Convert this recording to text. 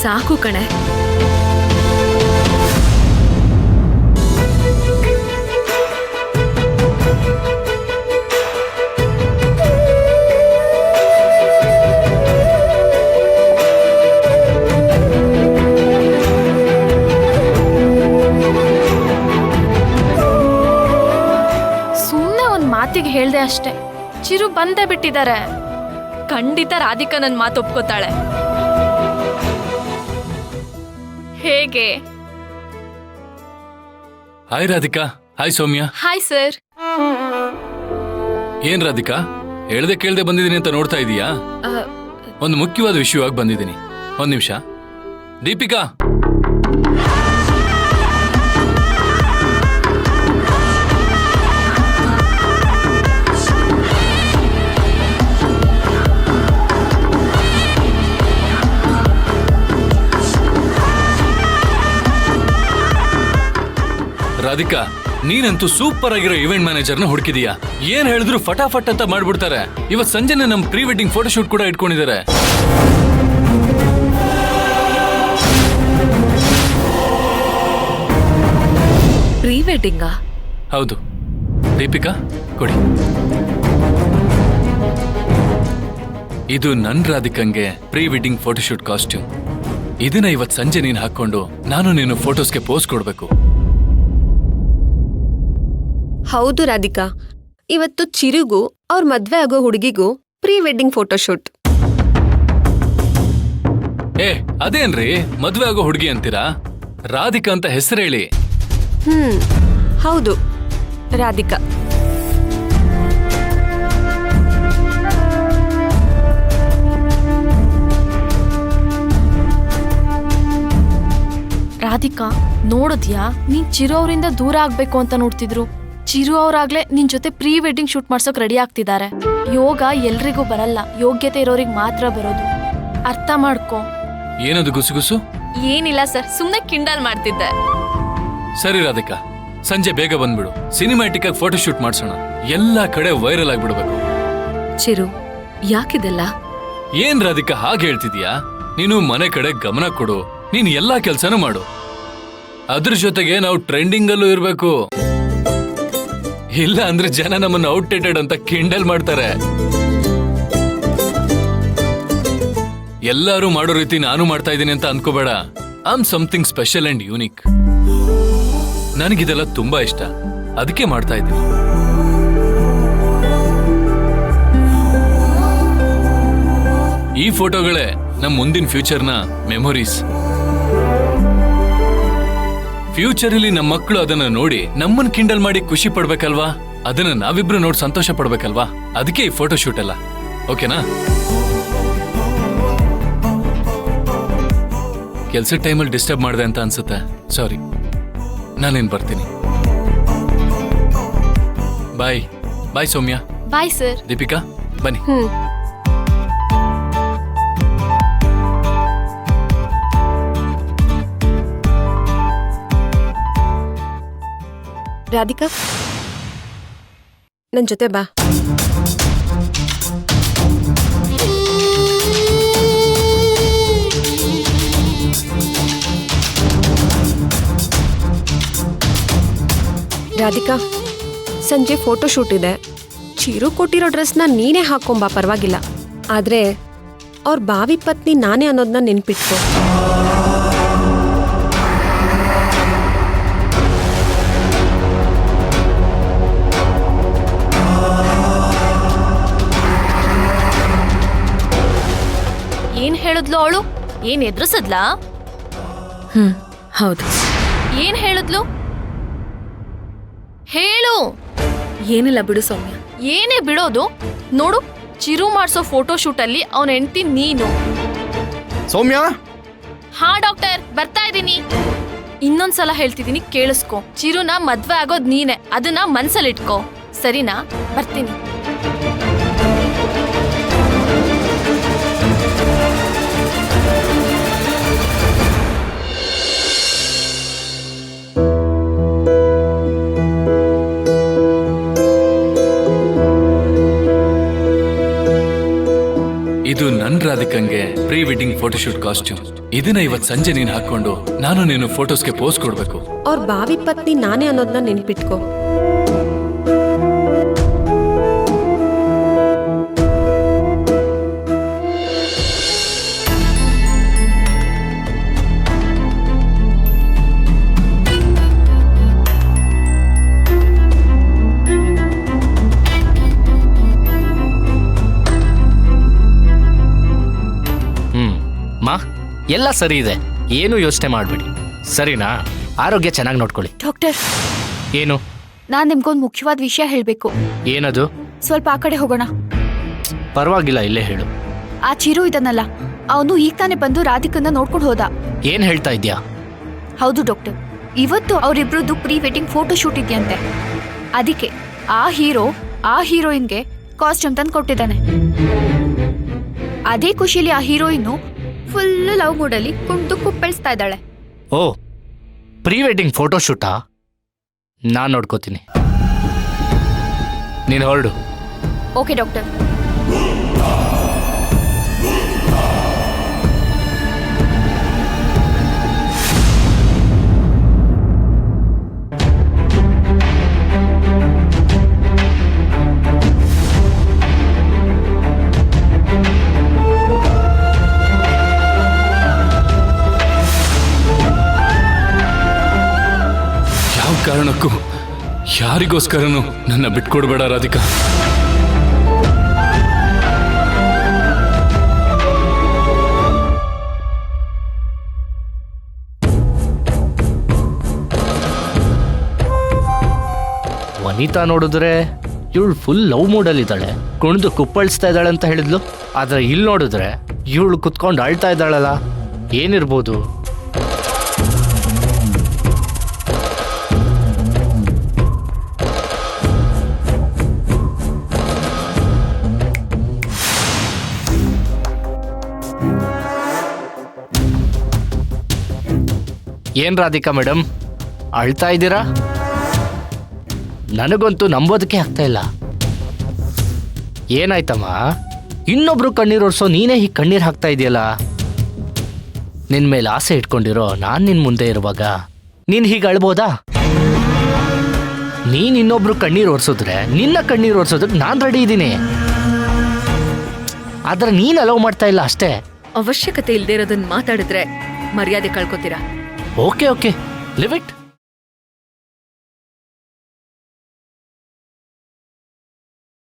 ಸಾಕು ಕಣೆ. ಸುಮ್ಮನೆ ಒಂದ್ ಮಾತಿಗೆ ಹೇಳ್ದೆ ಅಷ್ಟೆ. ಚಿರು ಬಂದೇ ಬಿಟ್ಟಿದ್ದಾರೆ. ಖಂಡಿತ ರಾಧಿಕಾ ನನ್ನ ಮಾತು ಒಪ್ಕೋತಾಳೆ. ಹೇಗೆ? Hi Radhika. Hi Soumya. Hi sir. ಏನ್ ರಾಧಿಕಾ, ಹೇಳ್ದೆ ಕೇಳ್ದೆ ಬಂದಿದ್ದೀನಿ ಅಂತ ನೋಡ್ತಾ ಇದೀಯಾ? ಒಂದು ಮುಖ್ಯವಾದ ವಿಷಯವಾಗಿ ಬಂದಿದ್ದೀನಿ. ಒಂದ್ ನಿಮಿಷ. ದೀಪಿಕಾ, ರಾಧಿಕಾ, ನೀನಂತೂ ಸೂಪರ್ ಆಗಿರೋ ಇವೆಂಟ್ ಮ್ಯಾನೇಜರ್ನ ಹುಡುಕಿದೀಯಾ. ಏನ್ ಹೇಳಿದ್ರು ಫಟಾಫಟ್ ಅಂತ ಮಾಡ್ಬಿಡ್ತಾರೆ. ಇವತ್ ಸಂಜೆನೆ ನಮ್ ಪ್ರೀ ವೆಡ್ಡಿಂಗ್ ಫೋಟೋಶೂಟ್ ಕೂಡ ಇಟ್ಕೊಂಡಿದ್ದಾರೆ. ಪ್ರೀ ವೆಡ್ಡಿಂಗಾ? ಹೌದು. ದೀಪಿಕಾ, ಕೊಡಿ. ಇದು ನನ್ ರಾಧಿಕಂಗೆ ಪ್ರೀ ವೆಡ್ಡಿಂಗ್ ಫೋಟೋಶೂಟ್ ಕಾಸ್ಟ್ಯೂಮ್. ಇದನ್ನ ಇವತ್ ಸಂಜೆ ನೀನ್ ಹಾಕೊಂಡು ನಾನು ನೀನು ಫೋಟೋಸ್ಗೆ ಪೋಸ್ ಕೊಡ್ಬೇಕು. ಹೌದು ರಾಧಿಕಾ, ಇವತ್ತು ಚಿರುಗೂ ಅವ್ರ ಮದ್ವೆ ಆಗೋ ಹುಡುಗಿಗೂ ಪ್ರೀ ವೆಡ್ಡಿಂಗ್ ಫೋಟೋಶೂಟ್. ಅದೇನ್ರಿ ಮದ್ವೆ ಆಗೋ ಹುಡುಗಿ ಅಂತೀರಾ? ರಾಧಿಕಾ ಅಂತ ಹೆಸರು ಹೇಳಿ. ಹೌದು, ರಾಧಿಕಾ. ರಾಧಿಕಾ, ನೋಡಿದ್ಯಾ? ನೀನ್ ಚಿರು ಅವರಿಂದ ದೂರ ಆಗ್ಬೇಕು ಅಂತ ನೋಡ್ತಿದ್ರು. ಚಿರು ಅವ್ರಾಗ್ಲೇ ನಿನ್ ಜೊತೆ ಪ್ರೀ ವೆಡ್ಡಿಂಗ್ ಶೂಟ್ ಮಾಡ್ಸೋಕ್ ರೆಡಿ ಆಗ್ತಿದ್ದಾರೆ. ಯೋಗ ಎಲ್ರಿಗೂ ಬರಲ್ಲ, ಯೋಗ್ಯತೆ ಇರೋರಿಗೆ ಮಾತ್ರ ಬರೋದು. ಅರ್ಥ ಮಾಡ್ಕೋ. ಏನದು ಗುಸುಗುಸು? ಏನಿಲ್ಲ ಸರ್, ಸುಮ್ನೆ ಕಿಂಡಲ್ ಮಾಡ್ತಿದ್ದೆ. ಸರಿ ರಾಧಿಕಾ, ಸಂಜೆ ಬೇಗ ಬಂದ್ಬಿಡು. ಸಿನಿಮ್ಯಾಟಿಕ್ ಆಗಿ ಫೋಟೋಶೂಟ್ ಮಾಡ್ಸೋಣ. ಎಲ್ಲಾ ಕಡೆ ವೈರಲ್ ಆಗ್ಬಿಡ್ಬೇಕು. ಚಿರು, ಯಾಕಿದೆಲ್ಲ? ಏನ್ ರಾಧಿಕಾ ಹಾಗೆ ಹೇಳ್ತಿದ್ಯಾ? ನೀನು ಮನೆ ಕಡೆ ಗಮನ ಕೊಡು. ನೀನ್ ಎಲ್ಲಾ ಕೆಲ್ಸನೂ ಮಾಡು. ಅದ್ರ ಜೊತೆಗೆ ನಾವು ಟ್ರೆಂಡಿಂಗ್ ಅಲ್ಲೂ ಇರ್ಬೇಕು. ಇಲ್ಲ ಅಂದ್ರೆ ಜನ ನಮ್ಮನ್ನ ಔಟ್ಡೇಟೆಡ್ ಅಂತ ಕಿಂಡಲ್ ಮಾಡ್ತಾರೆ. ಎಲ್ಲರೂ ಮಾಡೋ ರೀತಿ ನಾನು ಮಾಡ್ತಾ ಇದ್ದೀನಿ ಅಂತ ಅನ್ಕೋಬೇಡ. I am something special and unique. ನನಗಿದೆಲ್ಲ ತುಂಬಾ ಇಷ್ಟ, ಅದಕ್ಕೆ ಮಾಡ್ತಾ ಇದ್ದೀನಿ. ಈ ಫೋಟೋಗಳೇ ನಮ್ ಮುಂದಿನ ಫ್ಯೂಚರ್ನ ಮೆಮೊರೀಸ್. ಫ್ಯೂಚರ್ ಅಲ್ಲಿ ನಮ್ಮ ಮಕ್ಕಳು ಅದನ್ನ ನೋಡಿ ನಮ್ಮನ್ ಕಿಂಡಲ್ ಮಾಡಿ ಖುಷಿ ಪಡ್ಬೇಕಲ್ವಾ? ಅದನ್ನ ನಾವಿಬ್ರು ನೋಡಿ ಸಂತೋಷ ಪಡ್ಬೇಕಲ್ವಾ? ಅದಕ್ಕೆ ಈ ಫೋಟೋ ಶೂಟ್ ಎಲ್ಲ. ಓಕೆನಾ? ಕೆಲ್ಸದ ಟೈಮಲ್ಲಿ ಡಿಸ್ಟರ್ಬ್ ಮಾಡಿದೆ ಅಂತ ಅನ್ಸುತ್ತೆ. ಸಾರಿ. ನಾನೇನ್ ಬರ್ತೀನಿ. ಬಾಯ್. ಬಾಯ್ ಸೌಮ್ಯ. Bye sir. ದೀಪಿಕಾ, ಬನ್ನಿ. ರಾಧಿಕಾ, ನನ್ ಜೊತೆ ಬಾ. ರಾಧಿಕಾ, ಸಂಜೆ ಫೋಟೋ ಶೂಟ್ ಇದೆ. ಚಿರು ಕೊಟ್ಟಿರೋ ಡ್ರೆಸ್ನ ನೀನೇ ಹಾಕೊಂಬಾ, ಪರವಾಗಿಲ್ಲ. ಆದ್ರೆ ಅವ್ರ ಬಾವಿ ಪತ್ನಿ ನಾನೇ ಅನ್ನೋದನ್ನ ನೆನ್ಪಿಟ್ಕೋ. ಏನ್ ಹೇಳಿದ್ಲು ಅವಳು? ಏನ್ ಎದುರಿಸದ್ಲಾ? ಹೌದು. ಏನ್ ಹೇಳಿದ್ಲು? ಹೇಳು. ಏನಿಲ್ಲ ಬಿಡು ಸೌಮ್ಯ. ಏನೇ ಬಿಡೋದು? ನೋಡು, ಚಿರು ಮಾಡ್ಸೋ ಫೋಟೋ ಶೂಟ್ ಅಲ್ಲಿ ಅವನ ಹೆಂಡತಿ ನೀನು. ಸೌಮ್ಯ. ಹಾ ಡಾಕ್ಟರ್, ಬರ್ತಾ ಇದೀನಿ. ಇನ್ನೊಂದ್ಸಲ ಹೇಳ್ತಿದೀನಿ, ಕೇಳಿಸ್ಕೊ. ಚಿರುನ ಮದ್ವೆ ಆಗೋದ್ ನೀನೆ, ಅದನ್ನ ಮನ್ಸಲ್ಲಿಟ್ಕೋ. ಸರಿನಾ? ಬರ್ತೀನಿ. ಇದು ನನ್ ರಾಧಿಕಂಗೆ ಪ್ರೀ ವೆಡ್ಡಿಂಗ್ ಫೋಟೋಶೂಟ್ ಕಾಸ್ಟ್ಯೂಮ್. ಇದನ್ನ ಇವತ್ ಸಂಜೆ ನೀನ್ ಹಾಕೊಂಡು ನಾನು ನೀನು ಫೋಟೋಸ್ಗೆ ಪೋಸ್ ಕೊಡ್ಬೇಕು. ಅವ್ರ ಬಾವಿ ಪತ್ನಿ ನಾನೇ ಅನ್ನೋದನ್ನ ನೆನ್ಪಿಟ್ಕೋ. ಮಾ ಎಲ್ಲ ಸರಿ ಇದೆ, ಏನು ಯೋಚನೆ ಮಾಡಬೇಡಿ, ಸರಿನಾ? ಆರೋಗ್ಯ ಚೆನ್ನಾಗಿ ನೋಡ್ಕೊಳ್ಳಿ. ಡಾಕ್ಟರ್, ಏನು? ನಾನ್ ನಿಮ್ಗೊಂದು ಮುಖ್ಯವಾದ ವಿಷಯ ಹೇಳ್ಬೇಕು. ಏನದು? ಸ್ವಲ್ಪ ಆ ಕಡೆ ಹೋಗೋಣ. ಪರವಾಗಿಲ್ಲ, ಇಲ್ಲೇ ಹೇಳು. ಆ ಚಿರು ಇದನ್ನಲ್ಲ, ಅವನು ಈಗ ತಾನೇ ಬಂದು ರಾಧಿಕನ್ನ ನೋಡ್ಕೊಂಡು ಹೋದ. ಏನ್ ಹೇಳ್ತಾ ಇದ್ಯಾ? ಹೌದು ಡಾಕ್ಟರ್, ಇವತ್ತು ಅವರಿಬ್ರದ್ದು ಪ್ರೀ ವೆಡ್ಡಿಂಗ್ ಫೋಟೋ ಶೂಟ್ ಇದೆಯಂತೆ. ಅದಕ್ಕೆ ಆ ಹೀರೋ ಆ ಹೀರೋಯಿನ್ಗೆ ಕಾಸ್ಟ್ಯೂಮ್ ತಂದು ಕೊಟ್ಟಿದ್ದಾನೆ. ಅದೇ ಖುಷಿಲಿ ಆ ಹೀರೋಯಿನ್ನು ಫುಲ್ ಲವ್ ಮೂಡಲ್ಲಿ ಕುಂಟು ಕುಪ್ಪಳಿಸ್ತಾ ಇದ್ದಾಳೆ. ಓ, ಪ್ರೀ ವೆಡ್ಡಿಂಗ್ ಫೋಟೋ ಶೂಟಾ? ನಾನು ನೋಡ್ಕೋತೀನಿ, ನೀನು ಹೊರಡು. Okay doctor. ಕಾರಣಕ್ಕೂ ಯಾರಿಗೋಸ್ಕರನೂ ನನ್ನ ಬಿಟ್ಕೊಡ್ಬೇಡ ರಾಧಿಕಾ. ವನಿತಾ ನೋಡಿದ್ರೆ ಇವಳು ಫುಲ್ ಲವ್ ಮೂಡಲ್ಲಿದ್ದಾಳೆ, ಕುಣಿದು ಕುಪ್ಪಳಿಸ್ತಾ ಇದ್ದಾಳೆ ಅಂತ ಹೇಳಿದ್ಲು. ಆದ್ರೆ ಇಲ್ಲಿ ನೋಡಿದ್ರೆ ಇವಳು ಕುತ್ಕೊಂಡು ಅಳ್ತಾ ಇದ್ದಾಳಲ್ಲ, ಏನಿರ್ಬೋದು? ಏನ್ ರಾಧಿಕಾ ಮೇಡಮ್, ಅಳ್ತಾ ಇದ್ದೀರಾ? ನನಗಂತೂ ನಂಬೋದಕ್ಕೆ ಆಗ್ತಾ ಇಲ್ಲ. ಏನಾಯ್ತಮ್ಮ? ಇನ್ನೊಬ್ರು ಕಣ್ಣೀರು ಒರ್ಸೋ ನೀನೇ ಹೀಗೆ ಕಣ್ಣೀರು ಹಾಕ್ತಾ ಇದೆಯಲ್ಲ. ನಿನ್ ಮೇಲೆ ಆಸೆ ಇಟ್ಕೊಂಡಿರೋ ನಾನ್ ನಿನ್ ಮುಂದೆ ಇರುವಾಗ ನೀನ್ ಹೀಗೆ ಅಳ್ಬೋದಾ? ನೀನ್ ಇನ್ನೊಬ್ರು ಕಣ್ಣೀರು ಒರ್ಸಿದ್ರೆ ನಿನ್ನ ಕಣ್ಣೀರು ಒರ್ಸೋದಕ್ಕೆ ನಾನ್ ರೆಡಿ ಇದ್ದೀನಿ. ಆದ್ರೆ ನೀನ್ ಅಲೋ ಮಾಡ್ತಾ ಇಲ್ಲ ಅಷ್ಟೇ. ಅವಶ್ಯಕತೆ ಇಲ್ದೇ ಇರೋದನ್ನ ಮಾತಾಡಿದ್ರೆ ಮರ್ಯಾದೆ ಕಳ್ಕೊತೀರಾ? Okay, leave it.